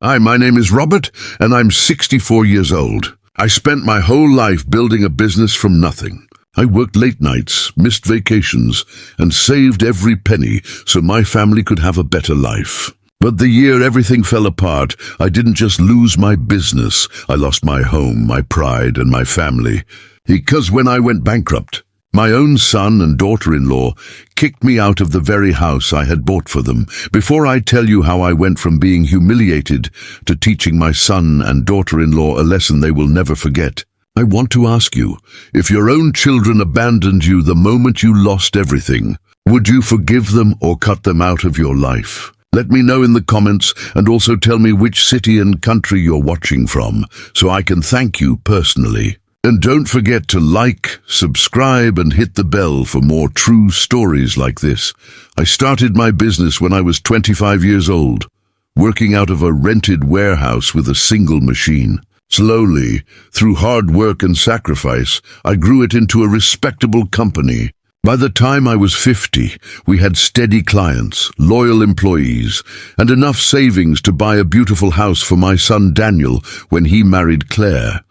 Hi, my name is Robert, and I'm 64 years old. I spent my whole life building a business from nothing. I worked late nights, missed vacations, and saved every penny so my family could have a better life. But the year everything fell apart, I didn't just lose my business. I lost my home, my pride, and my family. Because when I went bankrupt, my own son and daughter-in-law kicked me out of the very house I had bought for them. Before I tell you how I went from being humiliated to teaching my son and daughter-in-law a lesson they will never forget, I want to ask you, if your own children abandoned you the moment you lost everything, would you forgive them or cut them out of your life? Let me know in the comments, and also tell me which city and country you're watching from, so I can thank you personally. And don't forget to like, subscribe, and hit the bell for more true stories like this. I started my business when I was 25 years old, working out of a rented warehouse with a single machine. Slowly, through hard work and sacrifice, I grew it into a respectable company. By the time I was 50, we had steady clients, loyal employees, and enough savings to buy a beautiful house for my son Daniel when he married Claire.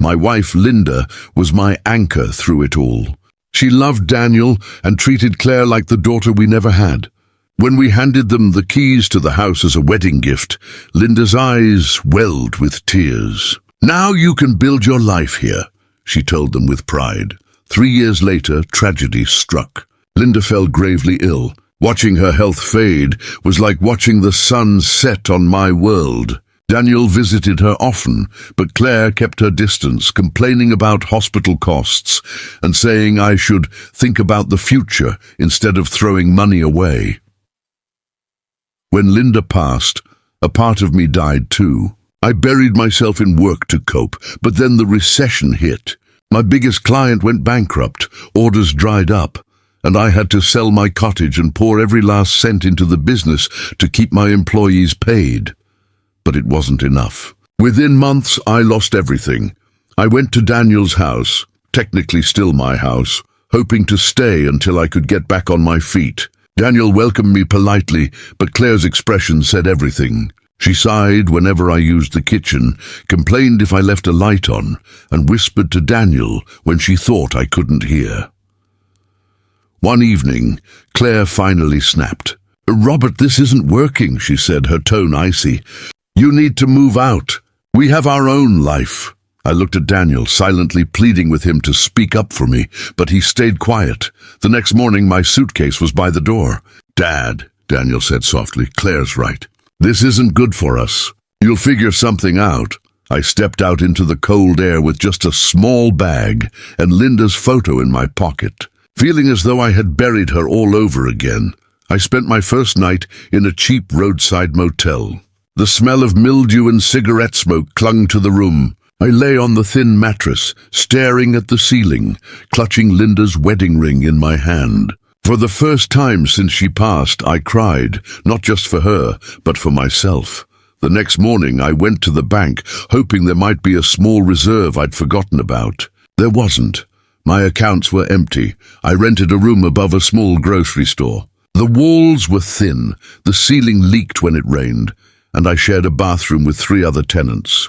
My wife, Linda, was my anchor through it all. She loved Daniel and treated Claire like the daughter we never had. When we handed them the keys to the house as a wedding gift, Linda's eyes welled with tears. "Now you can build your life here," she told them with pride. 3 years later, tragedy struck. Linda fell gravely ill. Watching her health fade was like watching the sun set on my world. Daniel visited her often, but Claire kept her distance, complaining about hospital costs and saying I should think about the future instead of throwing money away. When Linda passed, a part of me died too. I buried myself in work to cope, but then the recession hit. My biggest client went bankrupt, orders dried up, and I had to sell my cottage and pour every last cent into the business to keep my employees paid. But it wasn't enough. Within months, I lost everything. I went to Daniel's house, technically still my house, hoping to stay until I could get back on my feet. Daniel welcomed me politely, but Claire's expression said everything. She sighed whenever I used the kitchen, complained if I left a light on, and whispered to Daniel when she thought I couldn't hear. One evening, Claire finally snapped. "Robert, this isn't working," she said, her tone icy. "You need to move out. We have our own life." I looked at Daniel, silently pleading with him to speak up for me, but he stayed quiet. The next morning, my suitcase was by the door. "Dad," Daniel said softly, "Claire's right. This isn't good for us. You'll figure something out." I stepped out into the cold air with just a small bag and Linda's photo in my pocket, feeling as though I had buried her all over again. I spent my first night in a cheap roadside motel. The smell of mildew and cigarette smoke clung to the room. I lay on the thin mattress, staring at the ceiling, clutching Linda's wedding ring in my hand. For the first time since she passed, I cried, not just for her, but for myself. The next morning, I went to the bank, hoping there might be a small reserve I'd forgotten about. There wasn't. My accounts were empty. I rented a room above a small grocery store. The walls were thin, the ceiling leaked when it rained, and I shared a bathroom with 3 other tenants.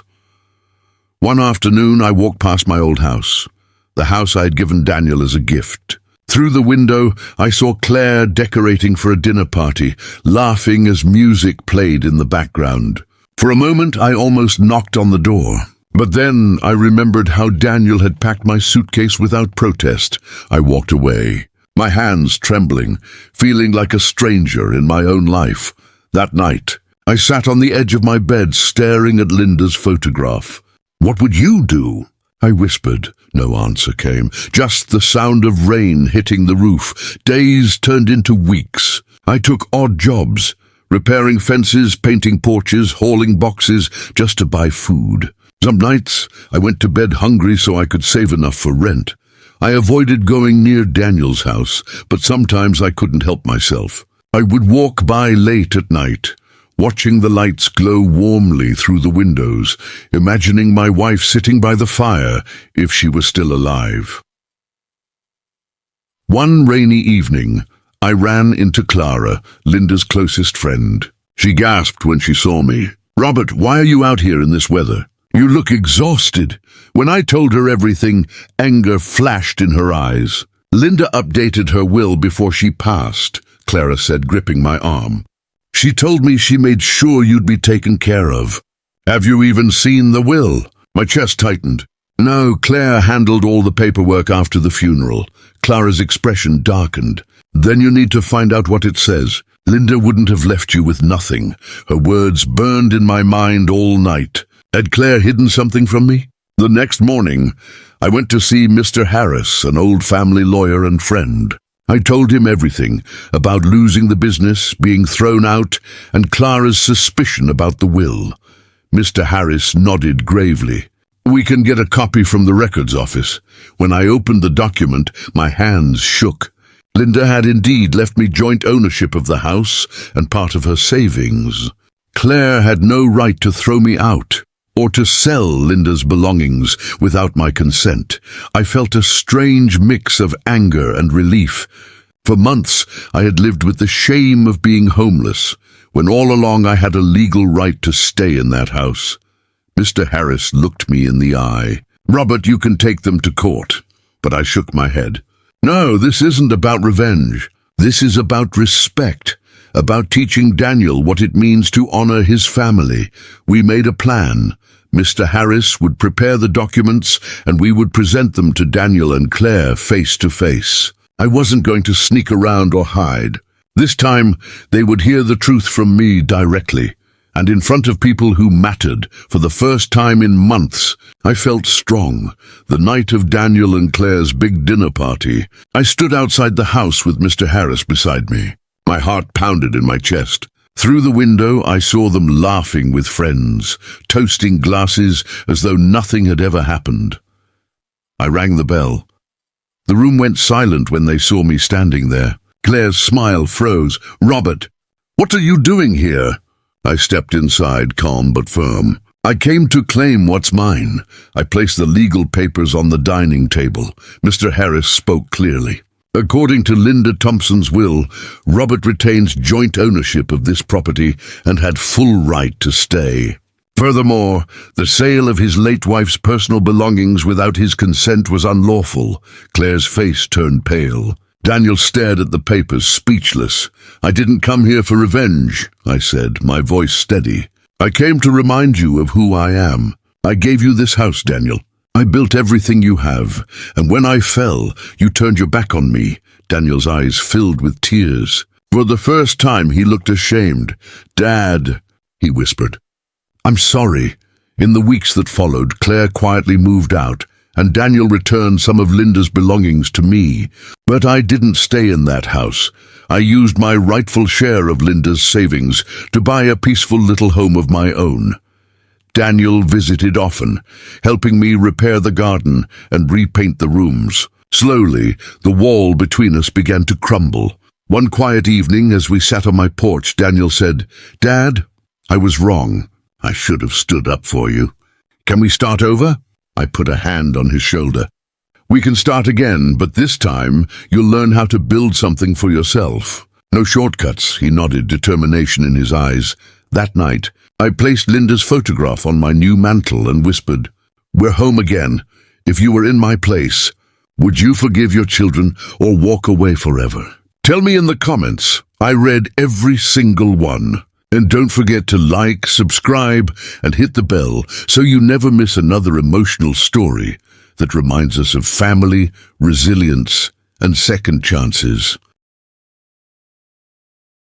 One afternoon, I walked past my old house, the house I had given Daniel as a gift. Through the window, I saw Claire decorating for a dinner party, laughing as music played in the background. For a moment, I almost knocked on the door. But then I remembered how Daniel had packed my suitcase without protest. I walked away, my hands trembling, feeling like a stranger in my own life. That night, I sat on the edge of my bed staring at Linda's photograph. "What would you do?" I whispered. No answer came, just the sound of rain hitting the roof. Days turned into weeks. I took odd jobs, repairing fences, painting porches, hauling boxes, just to buy food. Some nights, I went to bed hungry so I could save enough for rent. I avoided going near Daniel's house, but sometimes I couldn't help myself. I would walk by late at night, watching the lights glow warmly through the windows, imagining my wife sitting by the fire if she was still alive. One rainy evening, I ran into Clara, Linda's closest friend. She gasped when she saw me. "Robert, why are you out here in this weather? You look exhausted." When I told her everything, anger flashed in her eyes. "Linda updated her will before she passed," Clara said, gripping my arm. "She told me she made sure you'd be taken care of." "Have you even seen the will?" My chest tightened. "No, Claire handled all the paperwork after the funeral." Clara's expression darkened. "Then you need to find out what it says. Linda wouldn't have left you with nothing." Her words burned in my mind all night. Had Claire hidden something from me? The next morning, I went to see Mr. Harris, an old family lawyer and friend. I told him everything about losing the business, being thrown out, and Clara's suspicion about the will. Mr. Harris nodded gravely. "We can get a copy from the records office." When I opened the document, my hands shook. Linda had indeed left me joint ownership of the house and part of her savings. Claire had no right to throw me out or to sell Linda's belongings without my consent. I felt a strange mix of anger and relief. For months, I had lived with the shame of being homeless, when all along I had a legal right to stay in that house. Mr. Harris looked me in the eye. "Robert, you can take them to court." But I shook my head. "No, this isn't about revenge. This is about respect, about teaching Daniel what it means to honor his family. We made a plan. Mr. Harris would prepare the documents, and we would present them to Daniel and Claire face to face. I wasn't going to sneak around or hide. This time, they would hear the truth from me directly, and in front of people who mattered. For the first time in months, I felt strong. The night of Daniel and Claire's big dinner party, I stood outside the house with Mr. Harris beside me. My heart pounded in my chest. Through the window, I saw them laughing with friends, toasting glasses as though nothing had ever happened. I rang the bell. The room went silent when they saw me standing there. Claire's smile froze. "Robert, what are you doing here?" I stepped inside, calm but firm. "I came to claim what's mine." I placed the legal papers on the dining table. Mr. Harris spoke clearly. "According to Linda Thompson's will, Robert retains joint ownership of this property and had full right to stay. Furthermore, the sale of his late wife's personal belongings without his consent was unlawful." Claire's face turned pale. Daniel stared at the papers, speechless. "I didn't come here for revenge," I said, my voice steady. "I came to remind you of who I am. I gave you this house, Daniel. I built everything you have, and when I fell, you turned your back on me." Daniel's eyes filled with tears. For the first time, he looked ashamed. "Dad," he whispered, "I'm sorry." In the weeks that followed, Claire quietly moved out, and Daniel returned some of Linda's belongings to me. But I didn't stay in that house. I used my rightful share of Linda's savings to buy a peaceful little home of my own. Daniel visited often, helping me repair the garden and repaint the rooms. Slowly, the wall between us began to crumble. One quiet evening, as we sat on my porch, Daniel said, "Dad, I was wrong. I should have stood up for you. Can we start over?" I put a hand on his shoulder. "We can start again, but this time you'll learn how to build something for yourself. No shortcuts," he nodded, determination in his eyes. That night, I placed Linda's photograph on my new mantle and whispered, "We're home again. If you were in my place, would you forgive your children or walk away forever? Tell me in the comments." I read every single one. And don't forget to like, subscribe, and hit the bell so you never miss another emotional story that reminds us of family, resilience, and second chances.